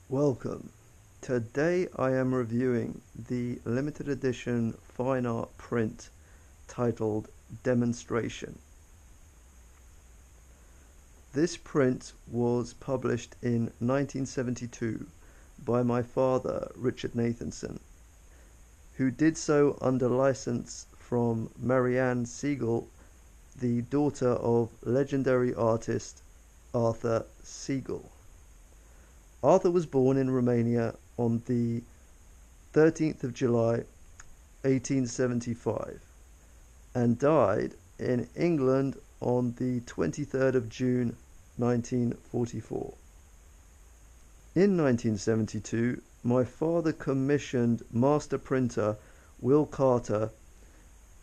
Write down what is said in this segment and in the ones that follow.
Welcome. Today I am reviewing the limited edition fine art print titled Demonstration. This print was published in 1972 by my father, Richard Nathanson, who did so under license from Arthur Segal, the daughter of legendary artist Arthur Segal. Arthur was born in Romania on the 13th of July 1875 and died in England on the 23rd of June 1944. In 1972, my father commissioned master printer Will Carter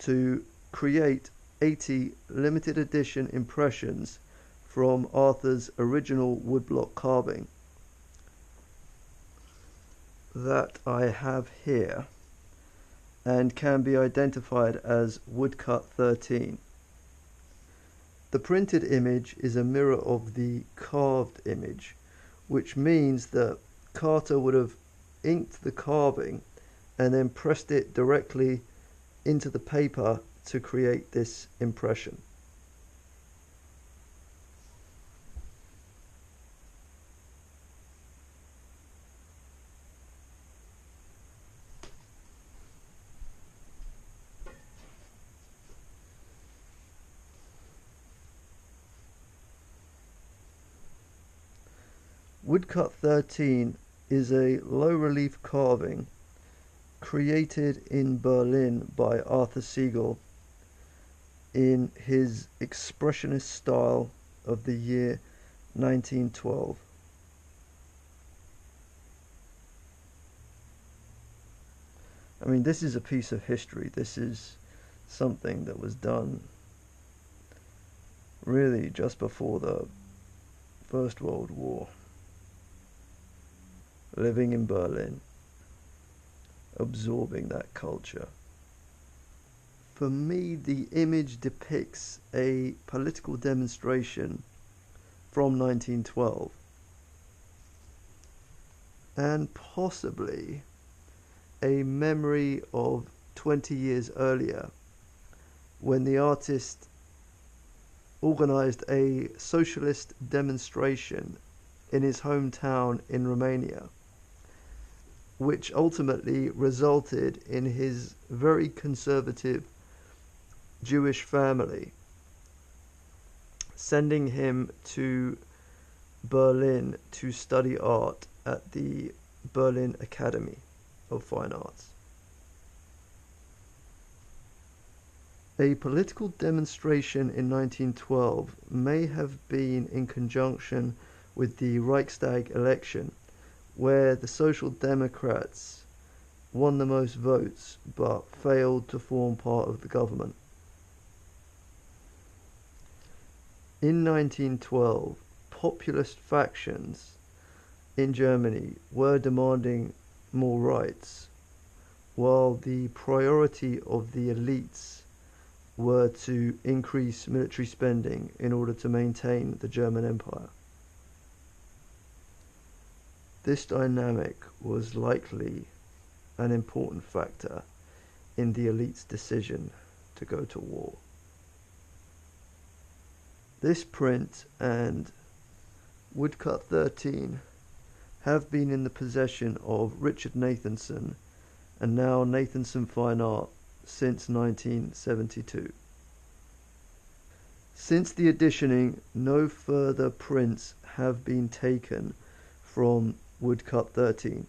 to create 80 limited edition impressions from Arthur's original woodblock carving that I have here and can be identified as Woodcut 13. The printed image is a mirror of the carved image, which means that Carter would have inked the carving and then pressed it directly into the paper to create this impression. Woodcut 13 is a low-relief carving created in Berlin by Arthur Segal in his expressionist style of the year 1912. I mean, this is a piece of history. This is something that was done really just before the First World War. Living in Berlin, absorbing that culture. For me, the image depicts a political demonstration from 1912 and possibly a memory of 20 years earlier when the artist organized a socialist demonstration in his hometown in Romania, which ultimately resulted in his very conservative Jewish family sending him to Berlin to study art at the Berlin Academy of Fine Arts. A political demonstration in 1912 may have been in conjunction with the Reichstag election, where the Social Democrats won the most votes but failed to form part of the government. In 1912, populist factions in Germany were demanding more rights, while the priority of the elites were to increase military spending in order to maintain the German Empire. This dynamic was likely an important factor in the elite's decision to go to war. This print and Woodcut 13 have been in the possession of Richard Nathanson and now Nathanson Fine Art since 1972. Since the editioning, no further prints have been taken from Woodcut 13.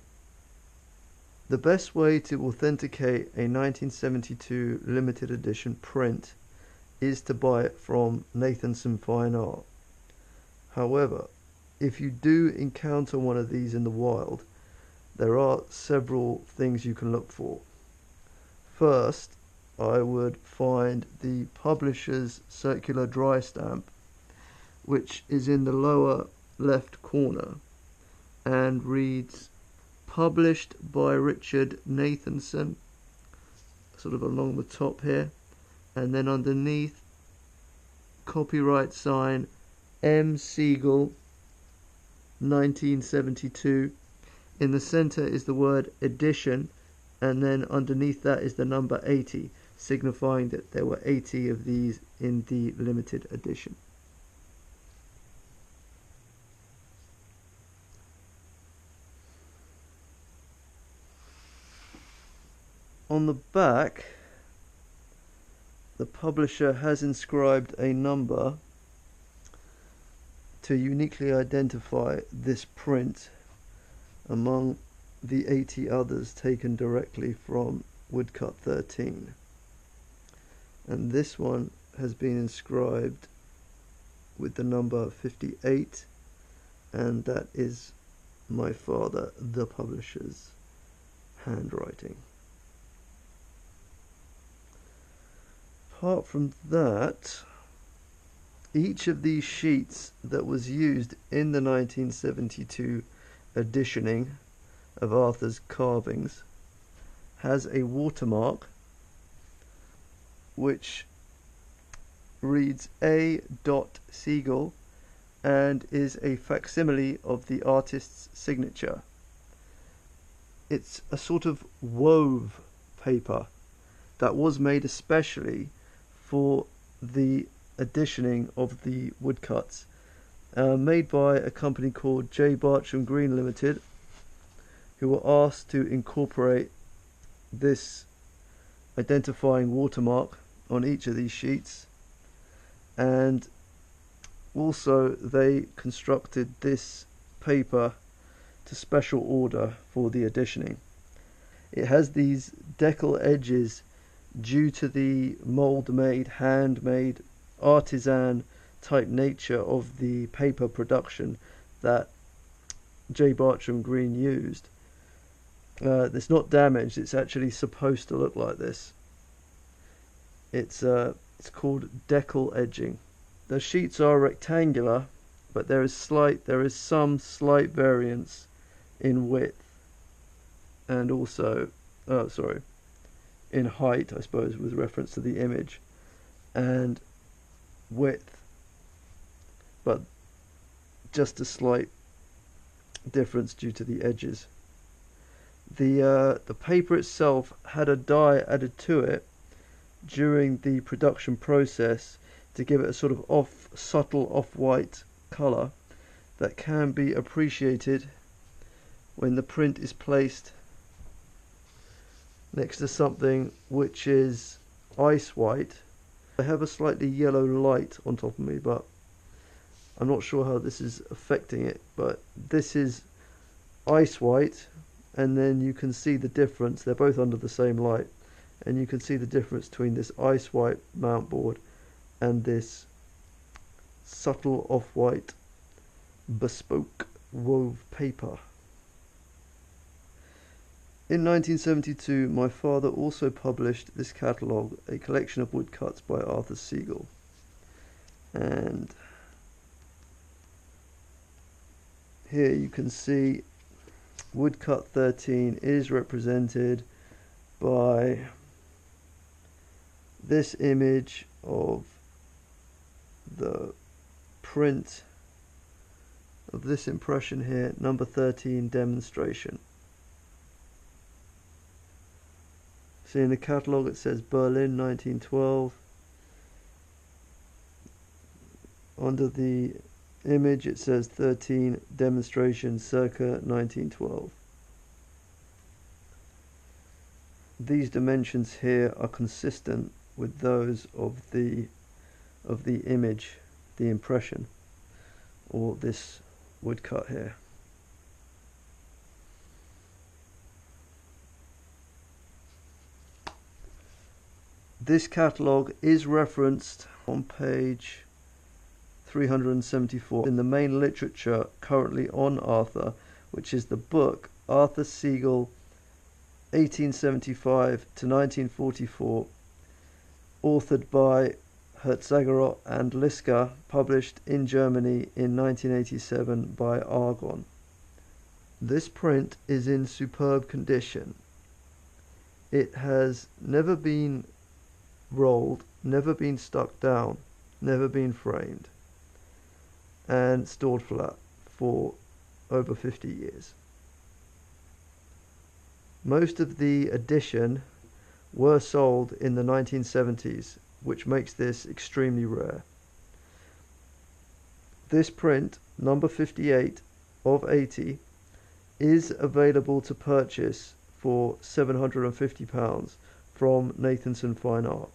The best way to authenticate a 1972 limited edition print is to buy it from Nathanson Fine Art. However, if you do encounter one of these in the wild, there are several things you can look for. First, I would find the publisher's circular dry stamp, which is in the lower left corner and reads published by Richard Nathanson, sort of along the top here, and then underneath copyright sign M. Segal 1972, In the center is the word edition, and then underneath that is the number 80, signifying that there were 80 of these in the limited edition. On the back, the publisher has inscribed a number to uniquely identify this print among the 80 others taken directly from Woodcut 13. And this one has been inscribed with the number 58, and that is my father, the publisher's, handwriting. Apart from that, each of these sheets that was used in the 1972 editioning of Arthur's carvings has a watermark which reads A. Segal and is a facsimile of the artist's signature. It's a sort of wove paper that was made especially for the editioning of the woodcuts, made by a company called J. Bartram Green Limited, who were asked to incorporate this identifying watermark on each of these sheets, and also they constructed this paper to special order for the editioning. It has these decal edges due to the mold-made, handmade, artisan type nature of the paper production that J. Bartram Green used. It's not damaged, it's actually supposed to look like this. It's called decal edging. The sheets are rectangular, but there is some slight variance in width, and also in height, I suppose, with reference to the image, and width, but just a slight difference due to the edges. The paper itself had a dye added to it during the production process to give it a sort of subtle off-white colour that can be appreciated when the print is placed next to something which is ice white. I have a slightly yellow light on top of me, but I'm not sure how this is affecting it, but this is ice white, and then you can see the difference. They're both under the same light, and you can see the difference between this ice white mount board and this subtle off-white bespoke wove paper. In 1972, my father also published this catalogue, a collection of woodcuts by Arthur Segal. And here you can see Woodcut 13 is represented by this image of the print of this impression here, number 13, demonstration. See, in the catalogue it says Berlin 1912. Under the image it says 13, demonstration circa 1912. These dimensions here are consistent with those of the image, the impression, or this woodcut here. This catalogue is referenced on page 374 in the main literature currently on Arthur, which is the book Arthur Segal 1875 to 1944, authored by Herzagerot and Liska, published in Germany in 1987 by Argon. This print is in superb condition. It has never been rolled, never been stuck down, never been framed, and stored flat for over 50 years. Most of the edition were sold in the 1970s, which makes this extremely rare. This print, number 58 of 80, is available to purchase for £750 from Nathanson Fine Art.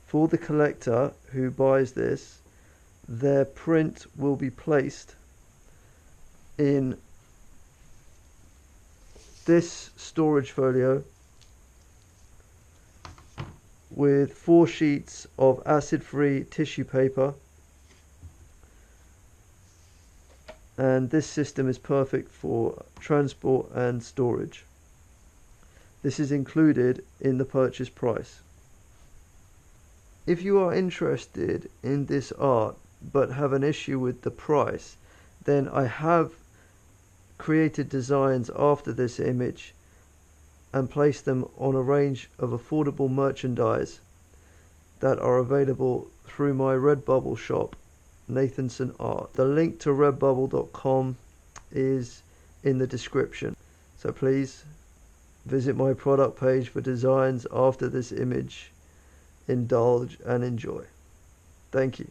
For the collector who buys this, their print will be placed in this storage folio with 4 sheets of acid-free tissue paper, and this system is perfect for transport and storage. This is included in the purchase price. If you are interested in this art but have an issue with the price, then I have created designs after this image and placed them on a range of affordable merchandise that are available through my Redbubble shop, Nathanson Art. The link to redbubble.com is in the description, so please visit my product page for designs after this image. Indulge and enjoy. Thank you.